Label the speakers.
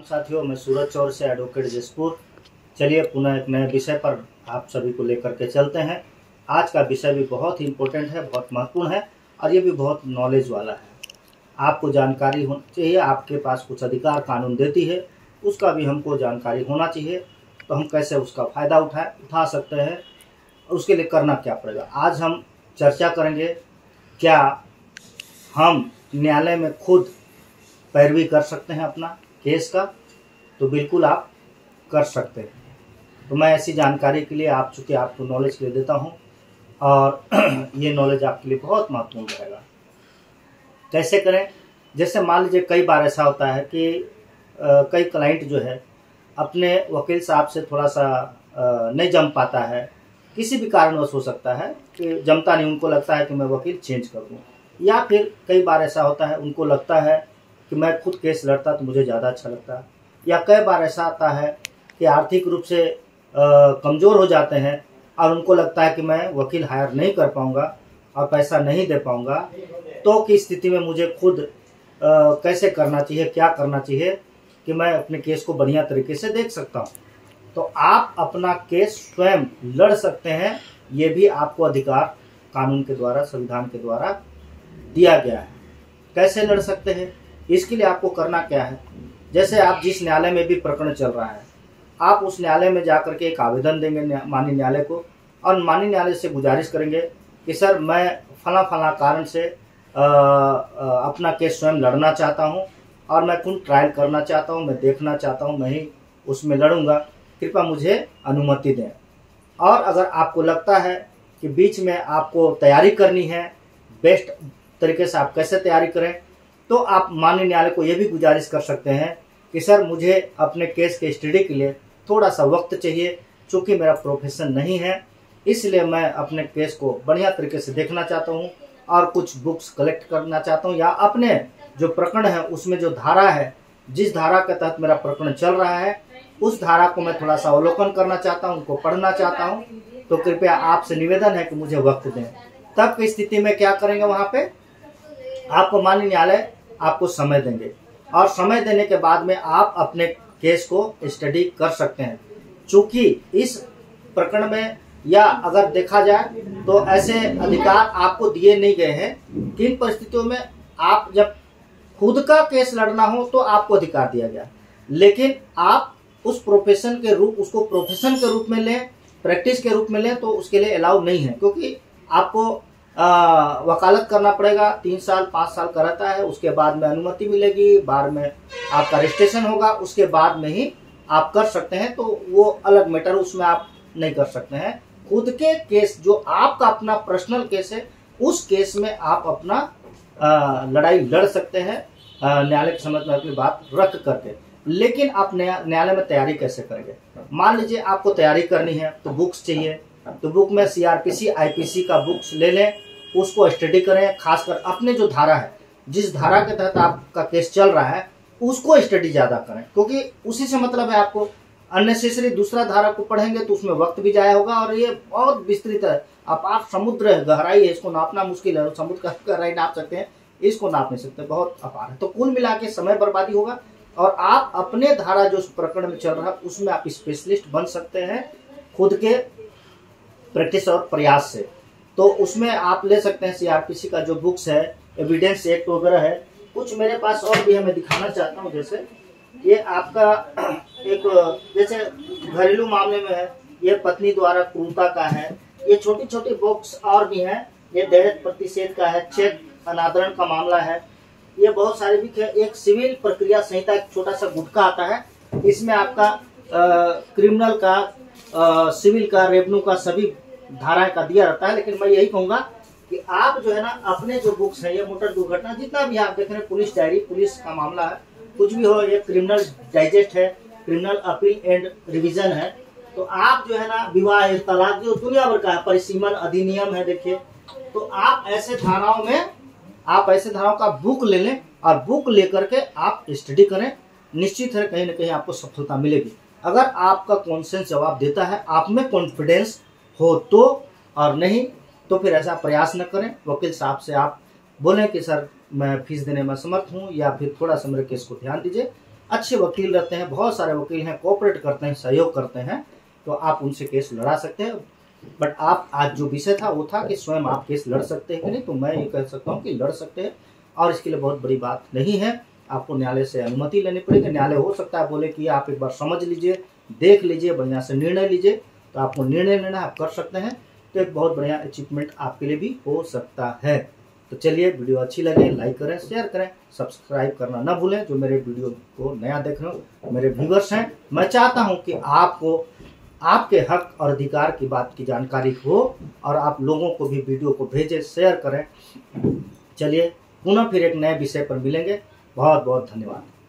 Speaker 1: साथियों, मैं सूरज चौर से एडवोकेट जसपुर। चलिए पुनः एक नए विषय पर आप सभी को लेकर के चलते हैं। आज का विषय भी बहुत ही इम्पोर्टेंट है, बहुत महत्वपूर्ण है और ये भी बहुत नॉलेज वाला है। आपको जानकारी होनी चाहिए, आपके पास कुछ अधिकार कानून देती है, उसका भी हमको जानकारी होना चाहिए। तो हम कैसे उसका फ़ायदा उठा सकते हैं, उसके लिए करना क्या पड़ेगा, आज हम चर्चा करेंगे। क्या हम न्यायालय में खुद पैरवी कर सकते हैं अपना केस का? तो बिल्कुल आप कर सकते हैं। तो मैं ऐसी जानकारी के लिए चूँकि आपको नॉलेज के लिए देता हूं और ये नॉलेज आपके लिए बहुत महत्वपूर्ण रहेगा। कैसे करें? जैसे मान लीजिए कई बार ऐसा होता है कि कई क्लाइंट जो है अपने वकील साहब से थोड़ा सा नहीं जम पाता है, किसी भी कारणवश हो सकता है कि जमता नहीं, उनको लगता है कि मैं वकील चेंज कर दूँ। या फिर कई बार ऐसा होता है उनको लगता है कि मैं खुद केस लड़ता तो मुझे ज़्यादा अच्छा लगता है। या कई बार ऐसा आता है कि आर्थिक रूप से कमज़ोर हो जाते हैं और उनको लगता है कि मैं वकील हायर नहीं कर पाऊँगा और पैसा नहीं दे पाऊँगा। तो की स्थिति में मुझे खुद कैसे करना चाहिए, क्या करना चाहिए कि मैं अपने केस को बढ़िया तरीके से देख सकता हूँ। तो आप अपना केस स्वयं लड़ सकते हैं। ये भी आपको अधिकार कानून के द्वारा, संविधान के द्वारा दिया गया है। कैसे लड़ सकते हैं? इसके लिए आपको करना क्या है, जैसे आप जिस न्यायालय में भी प्रकरण चल रहा है, आप उस न्यायालय में जाकर के एक आवेदन देंगे माननीय न्यायालय को और माननीय न्यायालय से गुजारिश करेंगे कि सर मैं फला कारण से अपना केस स्वयं लड़ना चाहता हूं और मैं खुद ट्रायल करना चाहता हूं, मैं देखना चाहता हूं, मैं ही उसमें लड़ूंगा, कृपया मुझे अनुमति दें। और अगर आपको लगता है कि बीच में आपको तैयारी करनी है, बेस्ट तरीके से आप कैसे तैयारी करें, तो आप माननीय न्यायालय को यह भी गुजारिश कर सकते हैं कि सर मुझे अपने केस के स्टडी के लिए थोड़ा सा वक्त चाहिए, चूँकि मेरा प्रोफेशन नहीं है, इसलिए मैं अपने केस को बढ़िया तरीके से देखना चाहता हूं और कुछ बुक्स कलेक्ट करना चाहता हूं, या अपने जो प्रकरण है उसमें जो धारा है, जिस धारा के तहत मेरा प्रकरण चल रहा है, उस धारा को मैं थोड़ा सा अवलोकन करना चाहता हूं, उनको पढ़ना चाहता हूं। तो कृपया आपसे निवेदन है कि मुझे वक्त दें। तब की स्थिति में क्या करेंगे, वहाँ पे आपको माननीय न्यायालय आपको समय देंगे और समय देने के बाद में आप अपने केस को स्टडी कर सकते हैं। चूंकि इस प्रकरण में या अगर देखा जाए तो ऐसे अधिकार आपको दिए नहीं गए हैं। किन परिस्थितियों में आप जब खुद का केस लड़ना हो तो आपको अधिकार दिया गया, लेकिन आप उस प्रोफेशन के रूप में लें, प्रैक्टिस के रूप में लें, तो उसके लिए अलाउ नहीं है, क्योंकि आपको वकालत करना पड़ेगा। 3 साल 5 साल का रहता है, उसके बाद में अनुमति मिलेगी, बाद में आपका रजिस्ट्रेशन होगा, उसके बाद में ही आप कर सकते हैं। तो वो अलग मैटर, उसमें आप नहीं कर सकते हैं। खुद के केस जो आपका अपना पर्सनल केस है, उस केस में आप अपना लड़ाई लड़ सकते हैं न्यायालय के समझ में अपनी बात रख करके। लेकिन आप न्यायालय में तैयारी कैसे करेंगे? मान लीजिए आपको तैयारी करनी है तो बुक्स चाहिए, तो बुक में CRPC IPC का बुक्स ले लें, उसको स्टडी करें। खासकर अपने जो धारा है, जिस धारा के तहत आपका केस चल रहा है, उसको स्टडी ज़्यादा करें, क्योंकि उसी से मतलब है। आपको अननेसेसरी दूसरा धारा को पढ़ेंगे तो उसमें वक्त भी जाया होगा और ये बहुत विस्तृत है। आप समुद्र है, गहराई है, इसको नापना मुश्किल है। समुद्र का गहराई नाप सकते हैं, इसको नाप नहीं सकते, बहुत अपार है। तो कुल मिला के समय बर्बादी होगा और आप अपने धारा जो प्रकरण में चल रहा है उसमें आप स्पेशलिस्ट बन सकते हैं खुद के प्रैक्टिस और प्रयास से। तो उसमें आप ले सकते हैं CRPC का जो बुक्स है, एविडेंस एक्ट वगैरह है। कुछ मेरे पास और भी है, मैं दिखाना चाहता हूँ। जैसे ये आपका एक जैसे घरेलू मामले में है, ये पत्नी द्वारा क्रूरता का है। ये छोटी छोटी बुक्स और भी हैं। ये दहेज प्रतिषेध का है, चेक अनादरण का मामला है। ये बहुत सारे भी है। एक सिविल प्रक्रिया संहिता, एक छोटा सा गुटका आता है, इसमें आपका क्रिमिनल का, सिविल का, रेवेन्यू का सभी धाराएं का दिया रहता है। लेकिन मैं यही कहूंगा कि आप जो है ना, अपने जो बुक्स है, ये मोटर दुर्घटना जितना भी आप देख रहे हैं, पुलिस डायरी, पुलिस का मामला है, कुछ भी हो, ये क्रिमिनल डाइजेस्ट है, क्रिमिनल अपील एंड रिवीजन है। तो आप जो है ना, विवाह, तलाक, जो दुनिया भर का है, परिसीमन अधिनियम है, देखिए। तो आप ऐसे धाराओं का बुक ले लें और बुक लेकर के आप स्टडी करें। निश्चित है कहीं ना कहीं आपको सफलता मिलेगी। अगर आपका कॉन्सेंस जवाब देता है, आप में कॉन्फिडेंस हो तो, और नहीं तो फिर ऐसा प्रयास न करें। वकील साहब से आप बोलें कि सर मैं फीस देने में असमर्थ हूँ, या फिर थोड़ा सा मेरे केस को ध्यान दीजिए, अच्छे वकील रहते हैं, बहुत सारे वकील हैं, कोऑपरेट करते हैं, सहयोग करते हैं, तो आप उनसे केस लड़ा सकते हैं। बट आप आज जो विषय था वो था कि स्वयं आप केस लड़ सकते हैं कि नहीं, तो मैं ये कह सकता हूँ कि लड़ सकते हैं और इसके लिए बहुत बड़ी बात नहीं है। आपको न्यायालय से अनुमति लेनी पड़ेगी। न्यायालय हो सकता है बोले कि आप एक बार समझ लीजिए, देख लीजिए, बढ़िया से निर्णय लीजिए, तो आपको निर्णय लेना आप कर सकते हैं। तो एक बहुत बढ़िया अचीवमेंट आपके लिए भी हो सकता है। तो चलिए, वीडियो अच्छी लगे लाइक करें, शेयर करें, सब्सक्राइब करना ना भूलें। जो मेरे वीडियो को नया देख रहे हो, मेरे व्यूवर्स हैं, मैं चाहता हूं कि आपको आपके हक और अधिकार की बात की जानकारी हो और आप लोगों को भी वीडियो को भेजें, शेयर करें। चलिए, पुनः फिर एक नए विषय पर मिलेंगे। बहुत बहुत धन्यवाद।